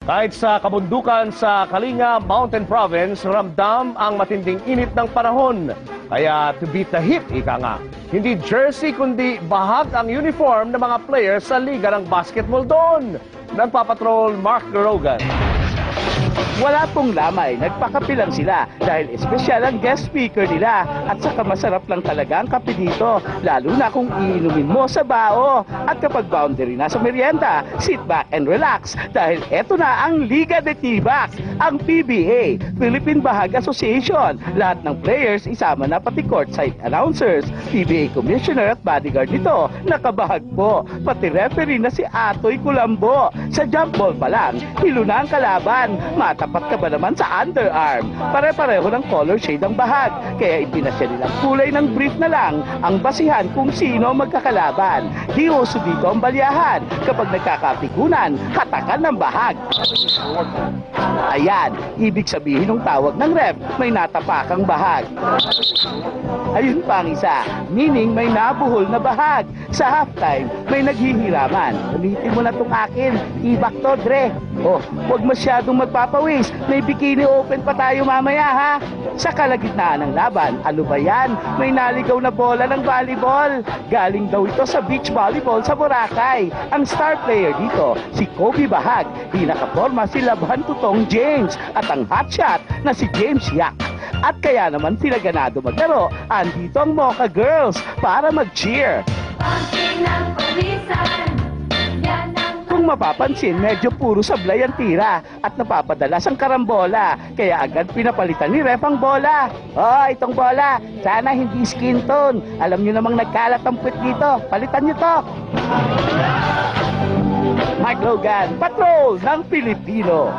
Kahit sa kabundukan sa Kalinga Mountain Province, ramdam ang matinding init ng panahon. Kaya to beat the heat, ika nga. Hindi jersey kundi bahag ang uniform ng mga players sa liga ng basketball doon. Nagpapatrol Mark Rogan. Wala pong lamay, nagpakapilang sila dahil espesyal ang guest speaker nila at saka masarap lang talaga ang kape dito, lalo na kung iinumin mo sa bao. At kapag boundary na sa merienda, sit back and relax dahil eto na ang Liga de Tibac, ang PBA, Philippine Bahag Association. Lahat ng players isama na pati courtside announcers, PBA commissioner at bodyguard nito, nakabahag po. Pati referee na si Atoy Culambo. Sa jump ball pa lang, hilo na ang kalaban. Matapat ka ba naman sa underarm? Pare-pareho ng color shade ang bahag. Kaya ipinasya nilang kulay ng brief na lang ang basihan kung sino magkakalaban. Di uso dito ang balyahan. Kapag nagkakapikunan, hatakan ng bahag. Ayan, ibig sabihin ng tawag ng ref, may natapakang bahag. Ayun pa ang isa, meaning may nabuhol na bahag. Sa halftime, may naghihiraman. Ulitin mo na itong akin, tibak to, Dre. Oh, huwag masyadong magpapawis. May bikini open pa tayo mamaya, ha? Sa kalagitnaan ng laban, ano ba yan? May naligaw na bola ng volleyball. Galing daw ito sa beach volleyball sa Boracay. Ang star player dito, si Kobe Bahag. Di nakaporma si Labhan Tutong James. At ang hotshot na si James Yak. At kaya naman sila ganado maglaro, andito ang Mocha Girls para mag-cheer. Kung mapapansin, medyo puro sablay ang tira at napapadalas ang karambola. Kaya agad pinapalitan ni ref ang bola. Oh, itong bola, sana hindi skin tone. Alam nyo namang nagkalat ang puwet dito. Palitan nyo to. Mark Logan, Patrol ng Pilipino.